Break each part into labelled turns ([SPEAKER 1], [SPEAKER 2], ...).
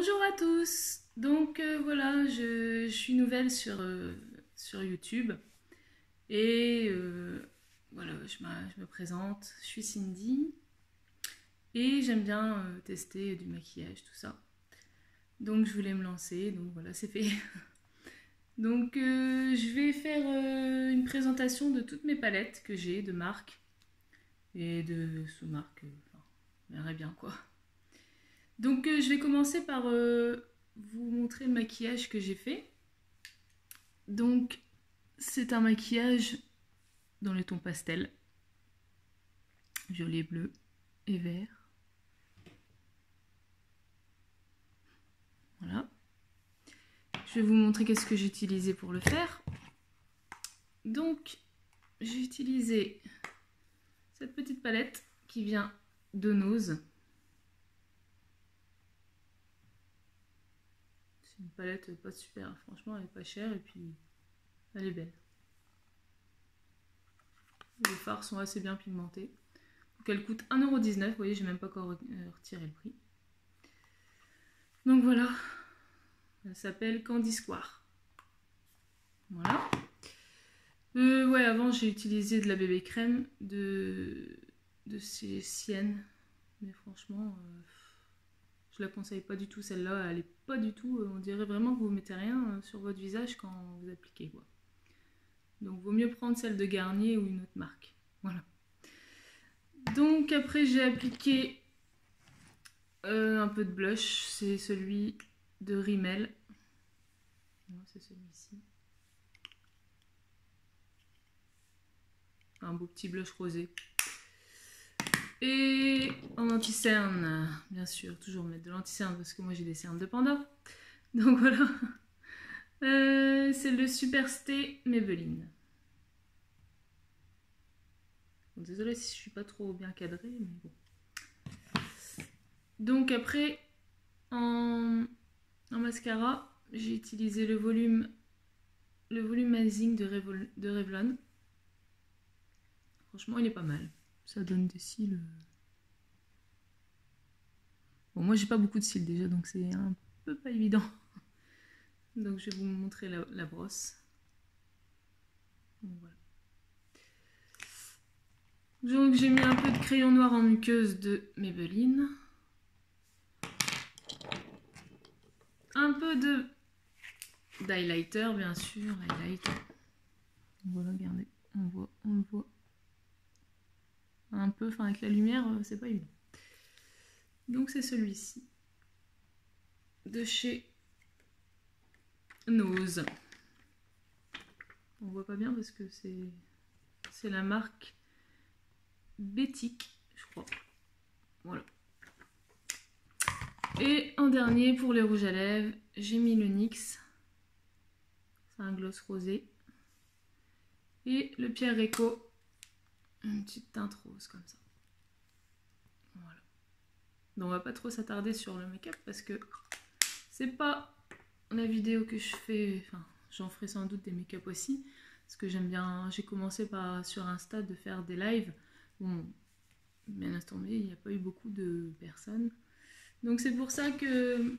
[SPEAKER 1] Bonjour à tous. Donc voilà, je suis nouvelle sur YouTube et voilà, je me présente. Je suis Cindy et j'aime bien tester du maquillage, tout ça. Donc je voulais me lancer, donc voilà, c'est fait. Donc je vais faire une présentation de toutes mes palettes que j'ai de marques et de sous-marques, enfin, on verrait bien quoi. Donc je vais commencer par vous montrer le maquillage que j'ai fait. Donc c'est un maquillage dans les tons pastels, violet, bleu et vert. Voilà. Je vais vous montrer qu'est-ce que j'ai utilisé pour le faire. Donc j'ai utilisé cette petite palette qui vient de Nose. C'est une palette pas super, franchement elle est pas chère et puis elle est belle. Les fards sont assez bien pigmentés. Donc elle coûte 1,19 €, vous voyez, j'ai même pas encore retiré le prix. Donc voilà, elle s'appelle Candy Square. Voilà. Ouais, avant j'ai utilisé de la bébé crème de chez Sienne, mais franchement, je la conseille pas du tout celle-là. Elle est pas du tout, on dirait vraiment que vous mettez rien sur votre visage quand vous appliquez quoi. Donc vaut mieux prendre celle de Garnier ou une autre marque. Voilà. Donc après j'ai appliqué un peu de blush, c'est celui de Rimmel. Non, c'est celui-ci. Un beau petit blush rosé. Et en anti-cerne, bien sûr, toujours mettre de l'anti-cerne parce que moi j'ai des cernes de panda. Donc voilà. C'est le Super Stay Maybelline. Bon, désolée si je suis pas trop bien cadrée, mais bon. Donc après, en mascara, j'ai utilisé le volume Amazing de Revlon. Franchement, il est pas mal. Ça donne des cils. Bon, moi j'ai pas beaucoup de cils déjà, donc c'est un peu pas évident. Donc je vais vous montrer la brosse. Donc, voilà. Donc j'ai mis un peu de crayon noir en muqueuse de Maybelline. Un peu d'highlighter, bien sûr, l'highlighter. Voilà, regardez, on le voit. Un peu, enfin avec la lumière, c'est pas évident. Donc c'est celui-ci. De chez Nose. On voit pas bien parce que c'est la marque Bétique, je crois. Voilà. Et en dernier, pour les rouges à lèvres, j'ai mis le NYX. C'est un gloss rosé. Et le Pierre Réco, une petite teinte rose comme ça. Voilà. Donc on va pas trop s'attarder sur le make-up parce que c'est pas la vidéo que je fais. Enfin, j'en ferai sans doute des make-up aussi. Parce que j'aime bien. J'ai commencé sur Insta de faire des lives. Bon, bien entendu, il n'y a pas eu beaucoup de personnes. Donc c'est pour ça que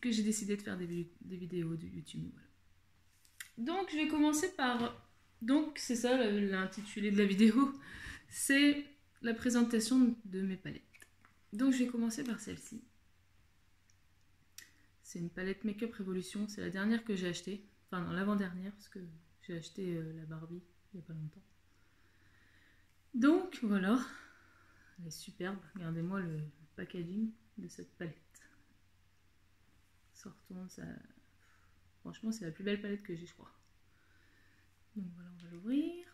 [SPEAKER 1] j'ai décidé de faire des vidéos de YouTube. Voilà. Donc je vais commencer par... Donc c'est ça l'intitulé de la vidéo. C'est la présentation de mes palettes. Donc je vais commencer par celle-ci. C'est une palette Make-up Révolution. C'est la dernière que j'ai achetée. Enfin non, l'avant-dernière parce que j'ai acheté la Barbie il n'y a pas longtemps. Donc voilà. Elle est superbe. Regardez-moi le packaging de cette palette. Sortons ça. Franchement, c'est la plus belle palette que j'ai, je crois. Donc voilà, on va l'ouvrir.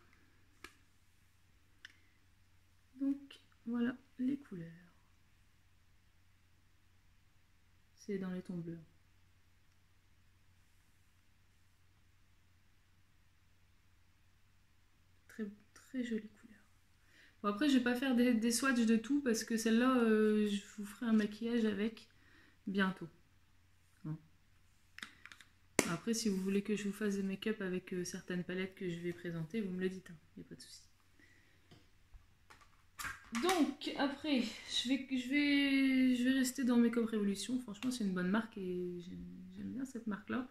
[SPEAKER 1] Donc voilà les couleurs. C'est dans les tons bleus. Très, très jolie couleur. Bon, après, je vais pas faire des swatchs de tout parce que celle-là, je vous ferai un maquillage avec bientôt. Non. Après, si vous voulez que je vous fasse des make-up avec certaines palettes que je vais présenter, vous me le dites, il n'y a pas de souci. Donc après, je vais rester dans Makeup Revolution. Franchement, c'est une bonne marque et j'aime bien cette marque-là.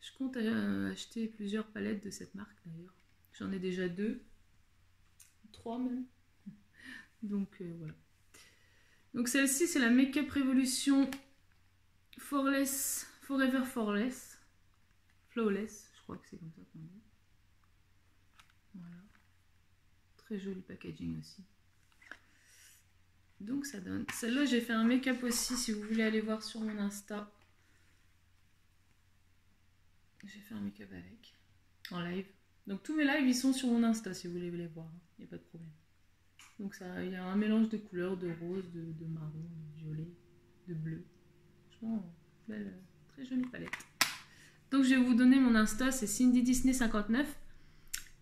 [SPEAKER 1] Je compte acheter plusieurs palettes de cette marque d'ailleurs. J'en ai déjà 2, 3 même. Donc voilà. Donc celle-ci, c'est la Makeup Revolution Forever Flawless. Flawless, je crois que c'est comme ça qu'on dit. Voilà. Très joli packaging aussi. Donc ça donne. Celle-là, j'ai fait un make-up aussi, si vous voulez aller voir sur mon Insta. J'ai fait un make-up avec, en live. Donc tous mes lives, ils sont sur mon Insta, si vous voulez les voir. Il n'y a pas de problème. Donc ça, il y a un mélange de couleurs, de rose, de marron, de violet, de bleu. Franchement, belle, très jolie palette. Donc je vais vous donner mon Insta, c'est Cindy Disney 59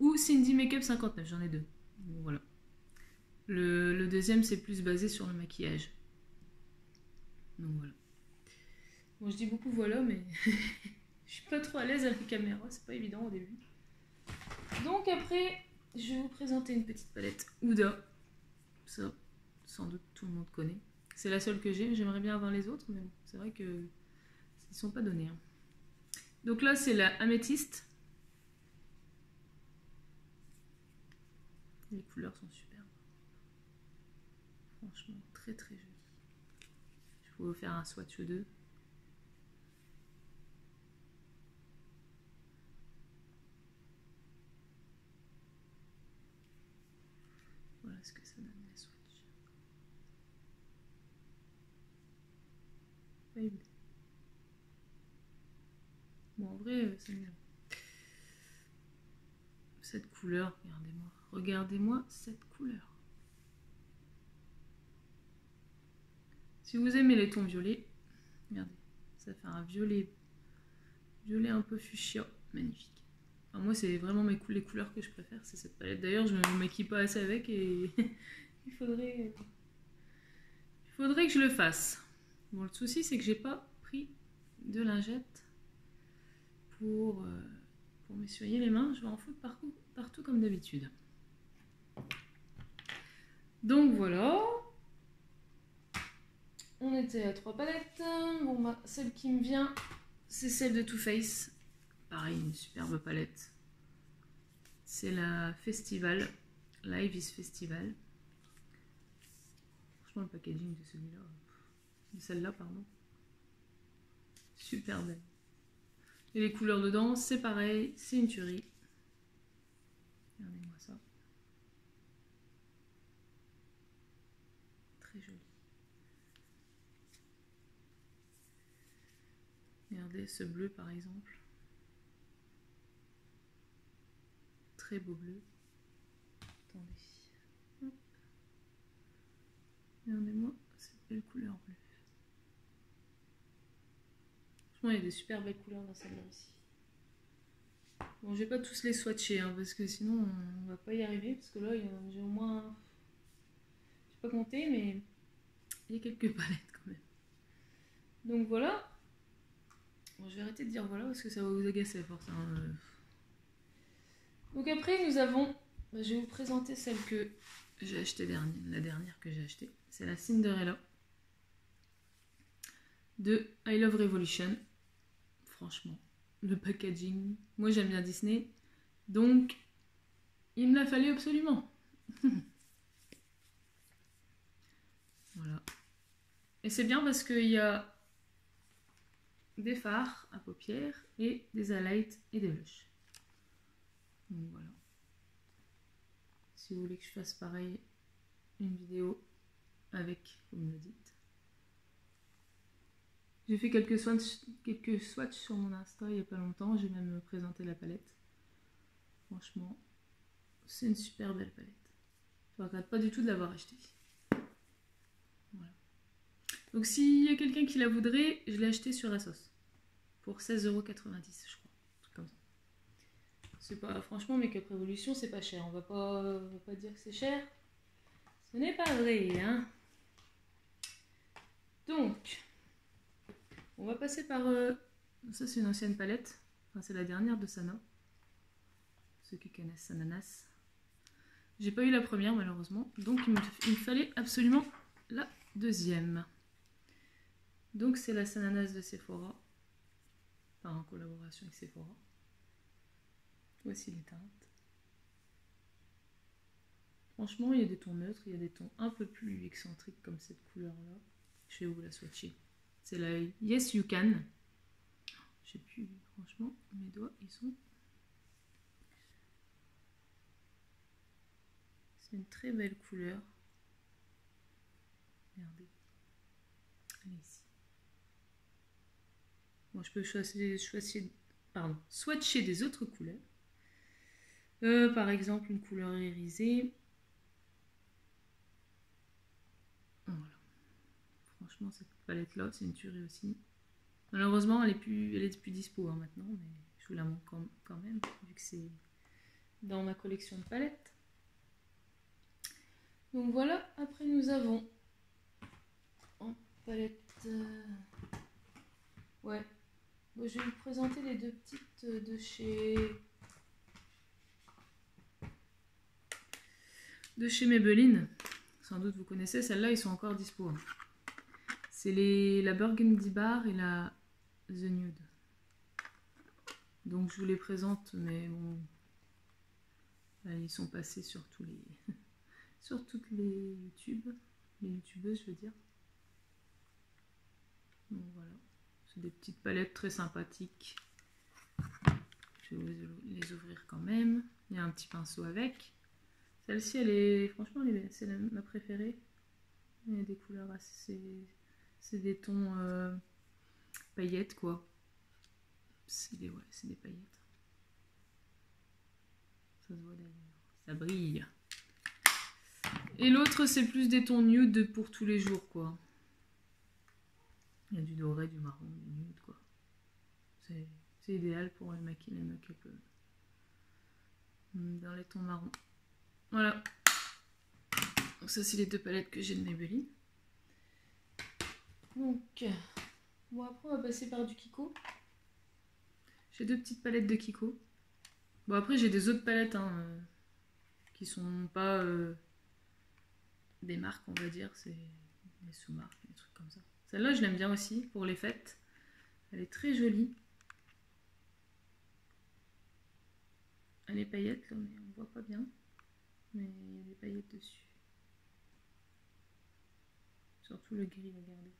[SPEAKER 1] ou Cindy Makeup 59, j'en ai 2. Donc, voilà. Le deuxième, c'est plus basé sur le maquillage. Donc voilà. Bon, je dis beaucoup voilà, mais je suis pas trop à l'aise à la caméra, c'est pas évident au début. Donc après, je vais vous présenter une petite palette Huda. Ça, sans doute tout le monde connaît. C'est la seule que j'ai, j'aimerais bien avoir les autres, mais bon, c'est vrai que ils sont pas donnés. Hein. Donc là, c'est la améthyste. Les couleurs sont superbes. Franchement, très très jolies. Je vais vous faire un swatch ou deux. Voilà ce que ça donne les swatchs. Pas évident. Bon, en vrai, c'est mieux. Cette couleur, regardez-moi. Regardez-moi cette couleur. Si vous aimez les tons violets, regardez, ça fait un violet un peu fuchsia, magnifique. Enfin, moi, c'est vraiment les couleurs que je préfère, c'est cette palette. D'ailleurs, je ne me maquille pas assez avec et il faudrait que je le fasse. Bon, le souci, c'est que j'ai pas pris de lingette pour m'essuyer les mains. Je vais en foutre partout comme d'habitude. Donc voilà. On était à 3 palettes. Bon, bah, celle qui me vient, c'est celle de Too Faced. Pareil, une superbe palette. C'est la Festival. Live is Festival. Franchement, le packaging de celui-là. De celle-là, pardon. Super belle. Et les couleurs dedans, c'est pareil. C'est une tuerie. Regardez-moi ça. Très joli. Regardez ce bleu, par exemple. Très beau bleu. Attendez. Hop. Regardez-moi cette belle couleur bleue. Franchement, il y a des super belles couleurs dans celle-là aussi. Bon, je vais pas tous les swatcher, hein, parce que sinon on va pas y arriver. Parce que là, j'ai au moins... Je sais pas compter, mais il y a quelques palettes quand même. Donc voilà. Bon, je vais arrêter de dire voilà, parce que ça va vous agacer à force. Hein. Donc après, nous avons... je vais vous présenter celle que j'ai achetée la dernière que j'ai achetée. C'est la Cinderella de I Love Revolution. Franchement, le packaging. Moi, j'aime bien Disney. Donc, il me l'a fallu absolument. Voilà. Et c'est bien parce qu'il y a des fards à paupières et des highlights et des blushs. Donc voilà. Si vous voulez que je fasse pareil, une vidéo avec, comme vous me le dites. J'ai fait quelques swatchs sur mon Insta il n'y a pas longtemps. J'ai même présenté la palette. Franchement, c'est une super belle palette. Je ne regrette pas du tout de l'avoir achetée. Voilà. Donc s'il y a quelqu'un qui la voudrait, je l'ai achetée sur Asos. Pour 16,90 € je crois. Un truc comme ça. C'est pas, franchement, Makeup Revolution, c'est pas cher. On va pas dire que c'est cher. Ce n'est pas vrai, hein. Donc, on va passer par... ça, c'est une ancienne palette. Enfin, c'est la dernière de Sana. Ceux qui connaissent Ananas. J'ai pas eu la première malheureusement, donc il me fallait absolument la deuxième. Donc c'est la Sananas de Sephora, en collaboration avec Sephora. Voici les teintes. Franchement, il y a des tons neutres, il y a des tons un peu plus excentriques comme cette couleur-là. Je vais vous la swatcher. C'est la Yes You Can. Je sais plus, franchement, mes doigts, ils sont... C'est une très belle couleur. Regardez. Elle est ici. Bon, je peux swatcher des autres couleurs. Par exemple, une couleur irisée. Voilà. Franchement, cette palette-là, c'est une tuerie aussi. Malheureusement, elle est plus dispo hein, maintenant, mais je vous la montre quand même, vu que c'est dans ma collection de palettes. Donc voilà, après nous avons en palette... Ouais, bon, je vais vous présenter les deux petites de chez Maybelline. Sans doute vous connaissez, celles-là, ils sont encore dispo. Hein. C'est la Burgundy Bar et la The Nude. Donc je vous les présente, mais bon, là, ils sont passés sur tous les... sur toutes les youtubeuses, je veux dire. Donc voilà, c'est des petites palettes très sympathiques. Je vais les ouvrir quand même. Il y a un petit pinceau avec. Celle-ci, elle est, franchement, c'est ma préférée. Il y a des couleurs assez, c'est des tons paillettes quoi. C'est des paillettes. Ça se voit d'ailleurs. Ça brille. Et l'autre, c'est plus des tons nude pour tous les jours, quoi. Il y a du doré, du marron, du nude, quoi. C'est idéal pour le make-up dans les tons marrons. Voilà. Donc ça, c'est les deux palettes que j'ai de Maybelline. Donc, bon, après, on va passer par du Kiko. J'ai deux petites palettes de Kiko. Bon, après, j'ai des autres palettes, hein, qui sont pas... des marques on va dire, c'est des sous-marques, des trucs comme ça. Celle-là je l'aime bien aussi pour les fêtes, elle est très jolie. Elle est paillette là mais on voit pas bien, mais il y a des paillettes dessus. Surtout le gris, regardez,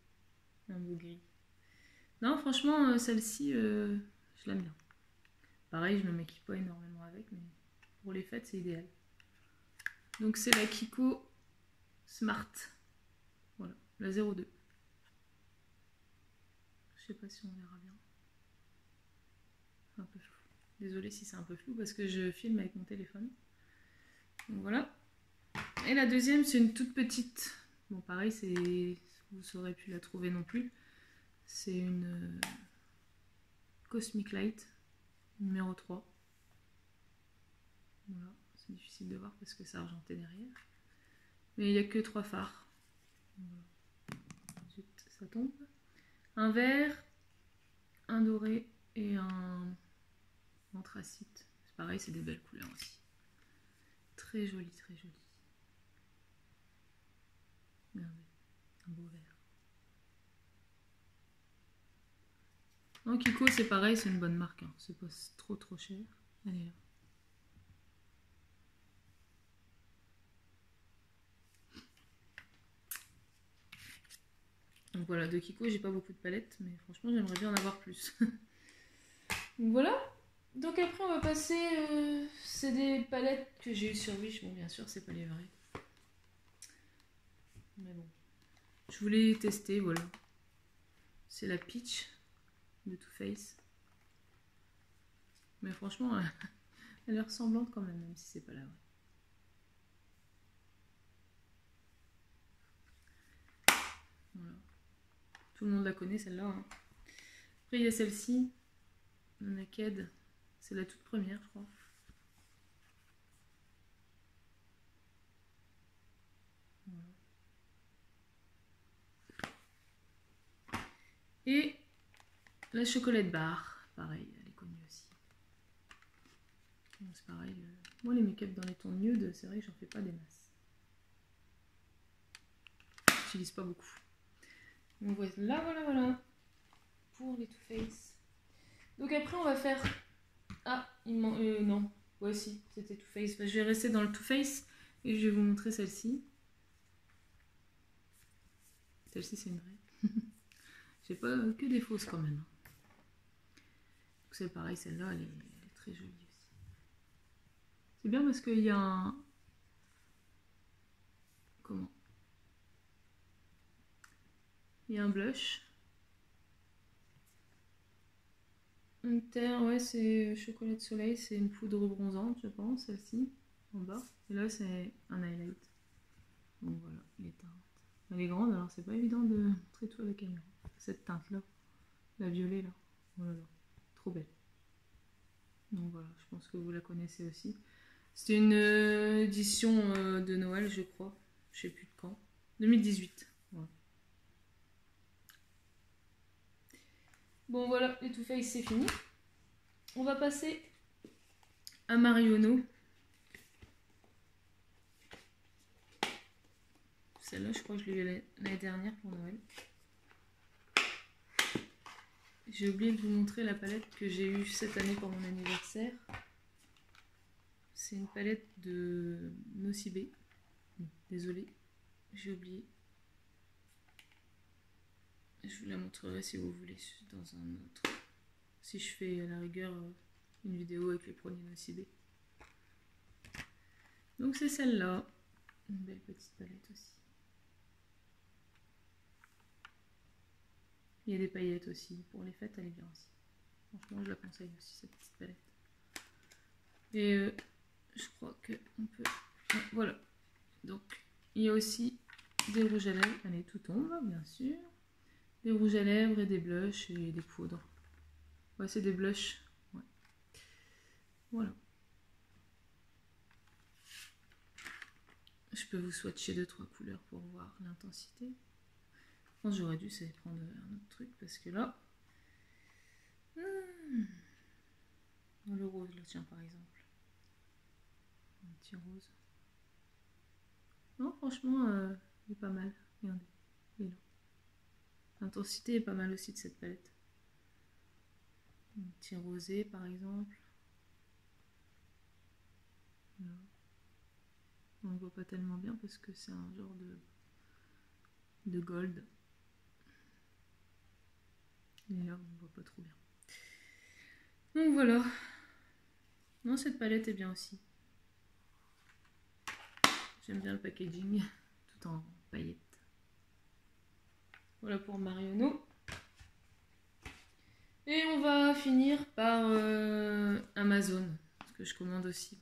[SPEAKER 1] un beau gris. Non franchement celle-ci je l'aime bien. Pareil je me maquille pas énormément avec, mais pour les fêtes c'est idéal. Donc c'est la Kiko Smart, voilà, la 02. Je sais pas si on verra bien. Un peu flou. Désolée si c'est un peu flou parce que je filme avec mon téléphone. Donc voilà. Et la deuxième, c'est une toute petite. Bon, pareil, vous saurez plus la trouver non plus. C'est une Cosmic Light numéro 3. Voilà, c'est difficile de voir parce que c'est argenté derrière. Mais il n'y a que 3 fards. Voilà. Ensuite, ça tombe. Un vert, un doré et un anthracite. C'est pareil, c'est des belles couleurs aussi. Très joli, très joli. Regardez, un beau vert. Non, Kiko, c'est pareil, c'est une bonne marque. Hein. C'est pas trop cher. Elle est là. Donc voilà, de Kiko, j'ai pas beaucoup de palettes, mais franchement, j'aimerais bien en avoir plus. Donc voilà. Donc après, on va passer... c'est des palettes que j'ai eues sur Wish. Bon, bien sûr, c'est pas les vraies. Mais bon. Je voulais tester, voilà. C'est la Peach de Too Faced. Mais franchement, elle est ressemblante quand même si c'est pas la vraie. Voilà. Tout le monde la connaît celle-là. Hein. Après il y a celle-ci, Naked, c'est la toute première je crois. Voilà. Et la Chocolate Bar, pareil, elle est connue aussi. Bon, c'est pareil, Moi, les make-up dans les tons nude, c'est vrai que j'en fais pas des masses. J'utilise pas beaucoup. Donc voilà. Pour les Too Faced. Donc après, on va faire... Ah, il manque... non. Ouais, si, c'était Too Faced. Bah, je vais rester dans le Too Faced et je vais vous montrer celle-ci. Celle-ci, c'est une vraie. J'ai pas que des fausses quand même. Donc c'est pareil, celle-là, elle est très jolie aussi. C'est bien parce qu'il y a un... Comment? Il y a un blush. Une terre, ouais, c'est chocolat de soleil, c'est une poudre bronzante, je pense, celle-ci, en bas. Et là, c'est un highlight. Donc voilà, les teintes. Elle est grande, alors c'est pas évident de montrer tout à la caméra. Cette teinte-là, la violet, là. Voilà, trop belle. Donc voilà, je pense que vous la connaissez aussi. C'était une édition de Noël, je crois. Je sais plus de quand. 2018. Voilà. Bon voilà, les Too Faced c'est fini. On va passer à Marionneau. Celle-là, je crois que je l'ai eu l'année dernière pour Noël. J'ai oublié de vous montrer la palette que j'ai eue cette année pour mon anniversaire. C'est une palette de Nocibé. Désolée, j'ai oublié. Je vous la montrerai si vous voulez dans un autre. Si je fais à la rigueur une vidéo avec les produits Nocibé. Donc c'est celle-là. Une belle petite palette aussi. Il y a des paillettes aussi. Pour les fêtes, elle est bien aussi. Franchement, je la conseille aussi, cette petite palette. Et je crois qu'on peut... Voilà. Donc, il y a aussi des rouges à lèvres. Allez, tout tombe, bien sûr. Des rouges à lèvres et des blushs et des poudres. Ouais, c'est des blushs. Ouais. Voilà. Je peux vous swatcher 2-3 couleurs pour voir l'intensité. Je pense que j'aurais dû prendre un autre truc parce que là... le rose, là, tiens, par exemple. Un petit rose. Non, franchement, il est pas mal. Regardez, il est là. L'intensité est pas mal aussi de cette palette. Un petit rosé, par exemple. Voilà. On ne voit pas tellement bien parce que c'est un genre de gold. Et là, on ne voit pas trop bien. Donc voilà. Non, cette palette est bien aussi. J'aime bien le packaging, tout en paillettes. Voilà pour Marionneau. Et on va finir par Amazon. Parce que je commande aussi de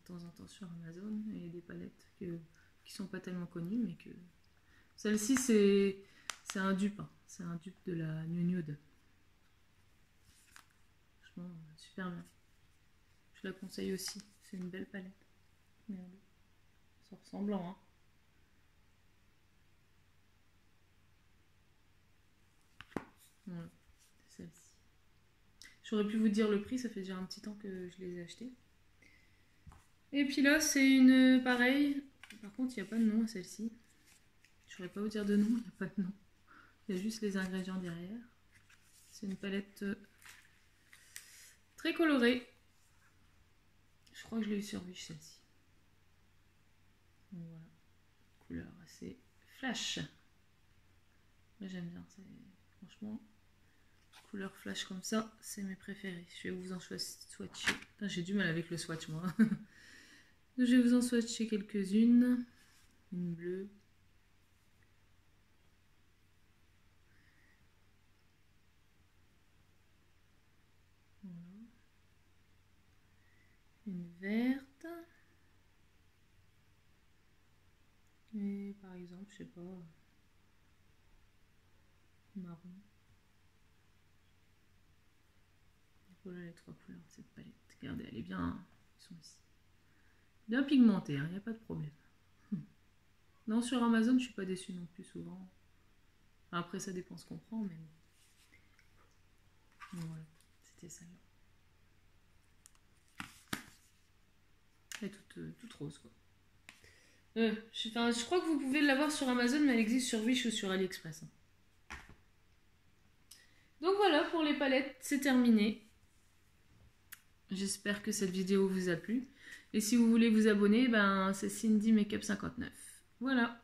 [SPEAKER 1] temps en temps sur Amazon. Et des palettes qui sont pas tellement connues, mais que... Celle-ci, c'est un dupe. Hein. C'est un dupe de la New Nude. Franchement, super bien. Je la conseille aussi. C'est une belle palette. Regardez. C'est ressemblant, hein. Voilà, c'est celle-ci. J'aurais pu vous dire le prix, ça fait déjà un petit temps que je les ai achetés. Et puis là, c'est une pareille. Par contre, il n'y a pas de nom à celle-ci. Je ne saurais pas vous dire de nom, il n'y a pas de nom. Il y a juste les ingrédients derrière. C'est une palette très colorée. Je crois que je l'ai eu sur Wish, celle-ci. Donc voilà, couleur assez flash. Moi j'aime bien, franchement, couleur flash comme ça, c'est mes préférés. Je vais vous en swatcher. J'ai du mal avec le swatch moi. Je vais vous en swatcher quelques-unes. Une bleue. Voilà. Une verte. Et par exemple, je sais pas, marron. Voilà les trois couleurs de cette palette. Regardez, elle est bien. Ils sont ici. Bien pigmentée, il n'y a pas de problème. Non, sur Amazon, je suis pas déçue non plus souvent. Après, ça dépend ce qu'on prend, mais bon. Voilà, c'était celle-là. Elle est toute rose, quoi. Je crois que vous pouvez l'avoir sur Amazon, mais elle existe sur Wish ou sur AliExpress. Donc voilà, pour les palettes, c'est terminé. J'espère que cette vidéo vous a plu. Et si vous voulez vous abonner, ben, c'est Cindy Makeup 59. Voilà,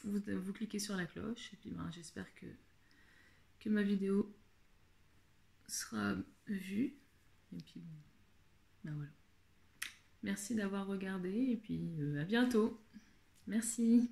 [SPEAKER 1] vous cliquez sur la cloche. Et puis ben, j'espère que ma vidéo sera vue. Et puis ben voilà. Merci d'avoir regardé et puis à bientôt. Merci.